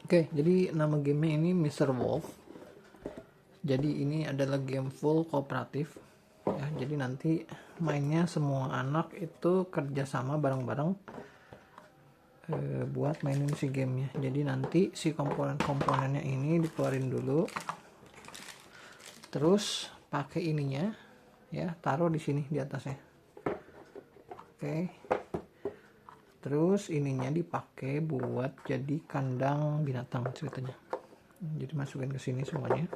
Oke, jadi nama gamenya ini Mr. Wolf. Jadi ini adalah game full kooperatif. Ya, jadi nanti mainnya semua anak itu kerjasama bareng-bareng buat mainin si gamenya. Jadi nanti si komponen-komponennya ini dikeluarin dulu. Terus pakai ininya, ya taruh di sini di atasnya. Oke. Terus ininya dipakai buat jadi kandang binatang ceritanya. Jadi masukin ke sini semuanya.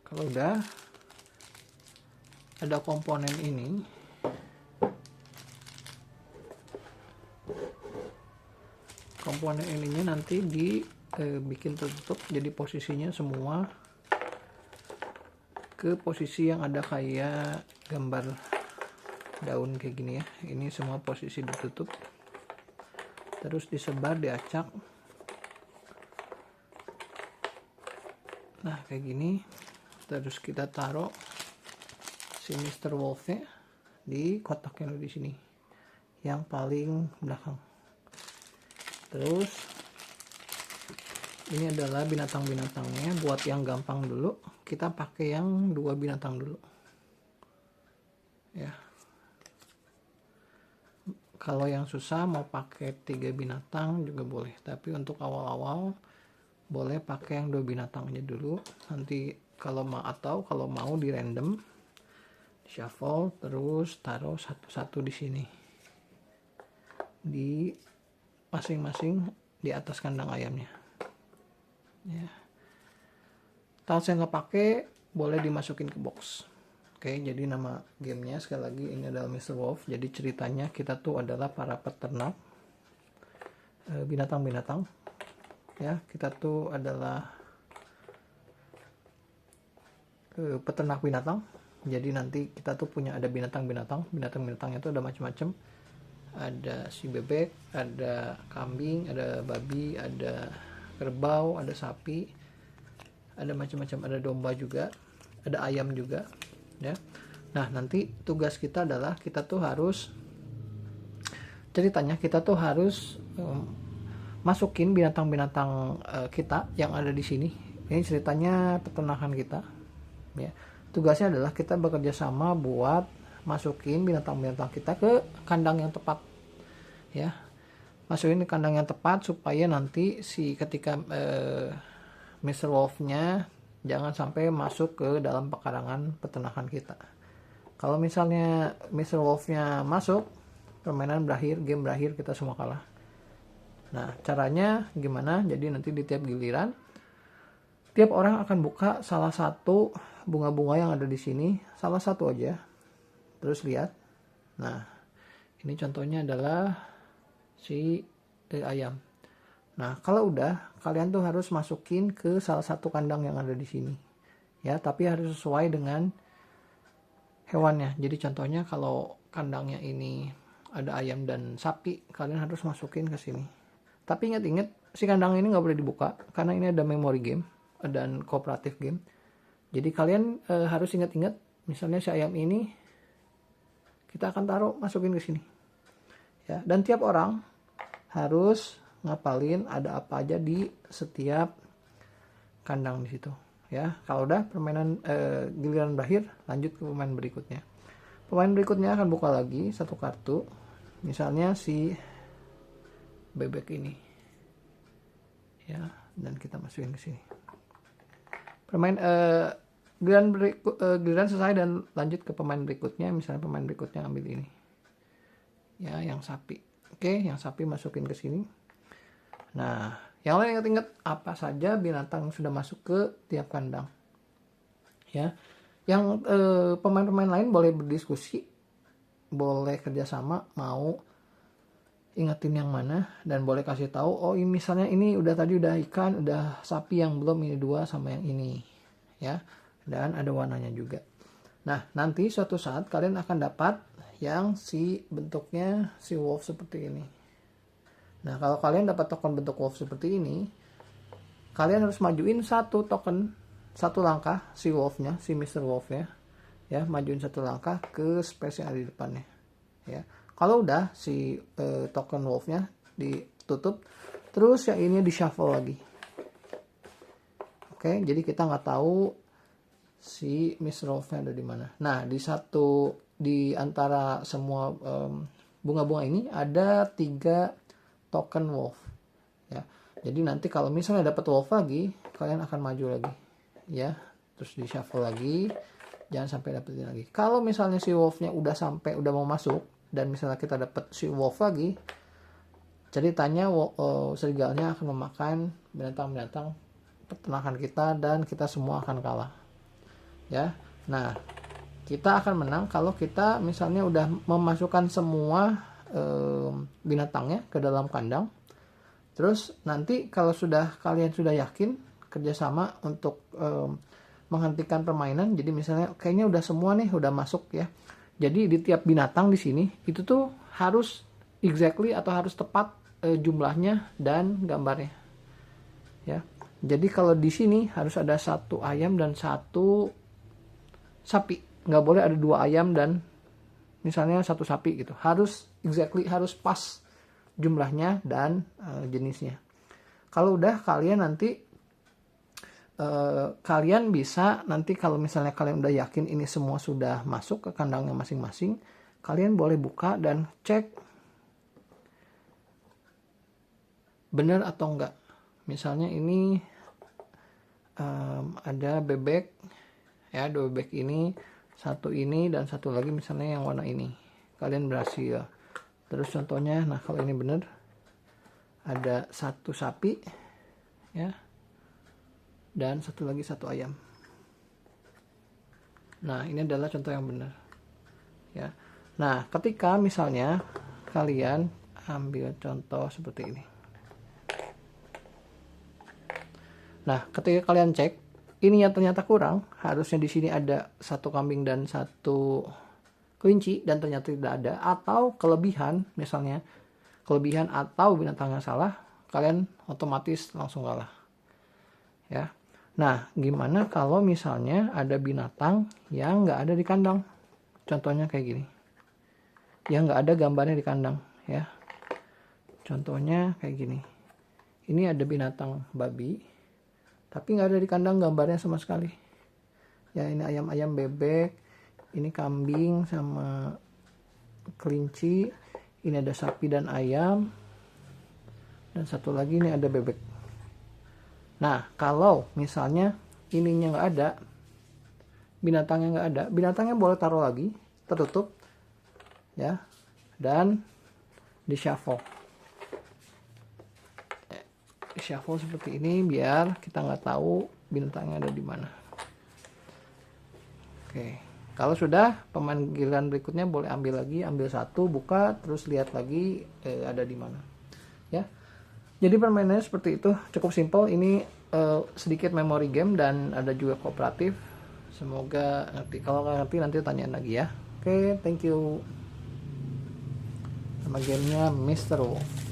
Kalau udah ada komponen ini, komponen ininya nanti dibikin tertutup, jadi posisinya semua ke posisi yang ada kayak gambar daun kayak gini ya. Ini semua posisi ditutup, terus disebar, diacak. Nah kayak gini. Terus kita taruh si Mr. Wolf-nya di kotak yang di sini, yang paling belakang. Terus ini adalah binatang-binatangnya. Buat yang gampang dulu, kita pakai yang 2 binatang dulu. Ya. Kalau yang susah mau pakai 3 binatang juga boleh, tapi untuk awal-awal boleh pakai yang 2 binatang aja dulu. Nanti kalau mau di random, shuffle, terus taruh satu-satu di sini, di masing-masing di atas kandang ayamnya. Ya. Tiles yang nggak pakai boleh dimasukin ke box. Oke, jadi nama gamenya sekali lagi ini adalah Mr. Wolf. Jadi ceritanya kita tuh adalah para peternak binatang-binatang. Ya, kita tuh adalah peternak binatang. Jadi nanti kita tuh punya ada binatang-binatang. Binatang-binatangnya tuh ada macam-macam. Ada si bebek, ada kambing, ada babi, ada kerbau, ada sapi, ada macam-macam, ada domba juga, ada ayam juga. Ya. Nah nanti tugas kita adalah kita tuh harus masukin binatang-binatang kita yang ada di sini. Ini ceritanya peternakan kita. Ya. Tugasnya adalah kita bekerja sama buat masukin binatang-binatang kita ke kandang yang tepat. Ya. Masukin ke kandang yang tepat supaya nanti ketika Mr. Wolf-nya jangan sampai masuk ke dalam pekarangan peternakan kita. Kalau misalnya Mr. Wolf-nya masuk, permainan berakhir, game berakhir, kita semua kalah. Nah, caranya gimana? Jadi nanti di tiap giliran, tiap orang akan buka salah satu bunga-bunga yang ada di sini, salah satu aja. Terus lihat. Nah, ini contohnya adalah si ayam. Nah, kalau udah, kalian tuh harus masukin ke salah satu kandang yang ada di sini. Ya, tapi harus sesuai dengan hewannya. Jadi contohnya kalau kandangnya ini ada ayam dan sapi, kalian harus masukin ke sini. Tapi ingat-ingat, si kandang ini nggak boleh dibuka, karena ini ada memory game dan cooperative game. Jadi kalian harus ingat-ingat, misalnya si ayam ini, kita akan taruh, masukin ke sini. Ya, dan tiap orang harus ngapalin ada apa aja di setiap kandang di situ. Ya, kalau udah permainan giliran berakhir, lanjut ke pemain berikutnya. Pemain berikutnya akan buka lagi satu kartu, misalnya si bebek ini. Ya, dan kita masukin ke sini. Giliran selesai dan lanjut ke pemain berikutnya. Misalnya pemain berikutnya ambil ini. Ya, yang sapi. Oke, yang sapi masukin ke sini. Nah, yang lain ingat-ingat apa saja binatang yang sudah masuk ke tiap kandang. Ya, yang pemain-pemain lain boleh berdiskusi, boleh kerjasama, mau ingetin yang mana, dan boleh kasih tahu, oh ini misalnya ini tadi udah ikan, udah sapi yang belum, ini 2 sama yang ini. Ya, dan ada warnanya juga. Nah, nanti suatu saat kalian akan dapat yang bentuknya si wolf seperti ini. Nah, kalau kalian dapat token bentuk wolf seperti ini, kalian harus majuin satu langkah si wolfnya, si Mr. Wolf-nya. Ya, majuin satu langkah ke space yang ada di depannya. Ya. Kalau udah si token wolfnya ditutup, terus yang ini di shuffle lagi. Oke, jadi kita nggak tahu si Miss Rolf-nya ada di mana. Nah, di antara semua bunga-bunga ini ada 3 token wolf ya. Jadi nanti kalau misalnya dapat wolf lagi, kalian akan maju lagi ya, terus di shuffle lagi, jangan sampai dapetin lagi. Kalau misalnya si wolfnya udah mau masuk dan misalnya kita dapat si wolf lagi, ceritanya serigalnya akan memakan binatang-binatang peternakan kita dan kita semua akan kalah ya. Nah, kita akan menang kalau kita misalnya udah memasukkan semua binatangnya ke dalam kandang. Terus nanti kalau kalian sudah yakin kerjasama untuk menghentikan permainan, jadi misalnya kayaknya udah semua nih udah masuk ya. Jadi di tiap binatang di sini itu tuh harus exactly atau harus tepat jumlahnya dan gambarnya ya. Jadi kalau di sini harus ada 1 ayam dan 1 sapi, nggak boleh ada 2 ayam dan misalnya 1 sapi gitu. Harus exactly, harus pas jumlahnya dan jenisnya. Kalau udah, kalian nanti kalian bisa nanti kalau misalnya kalian udah yakin ini semua sudah masuk ke kandangnya masing-masing, kalian boleh buka dan cek benar atau enggak. Misalnya ini ada bebek ya, 2 bebek ini, 1 ini dan 1 lagi misalnya yang warna ini, kalian berhasil. Terus contohnya, nah kalau ini bener, ada 1 sapi ya dan 1 lagi 1 ayam. Nah, ini adalah contoh yang benar ya. Nah, ketika misalnya kalian ambil contoh seperti ini, nah ketika kalian cek ini yang ternyata kurang, harusnya di sini ada 1 kambing dan 1 kelinci dan ternyata tidak ada, atau kelebihan misalnya, kelebihan atau binatangnya salah, kalian otomatis langsung kalah ya. Nah, gimana kalau misalnya ada binatang yang nggak ada di kandang? Contohnya kayak gini, yang nggak ada gambarnya di kandang ya. Contohnya kayak gini, ini ada binatang babi tapi nggak ada di kandang gambarnya sama sekali ya. Ini ayam-ayam, bebek, ini kambing sama kelinci, ini ada sapi dan ayam, dan 1 lagi ini ada bebek. Nah, kalau misalnya ininya nggak ada, binatangnya nggak ada, binatangnya boleh taruh lagi, tertutup ya, dan di shuffle seperti ini biar kita nggak tahu binatangnya ada di mana. Oke, kalau sudah, pemanggilan berikutnya boleh ambil 1, buka, terus lihat lagi ada di mana ya. Jadi permainannya seperti itu, cukup simple. Ini sedikit memory game dan ada juga kooperatif. Semoga ngerti. Kalau nggak ngerti nanti tanyain lagi ya. Oke, thank you. Nama gamenya Mr. Wolf.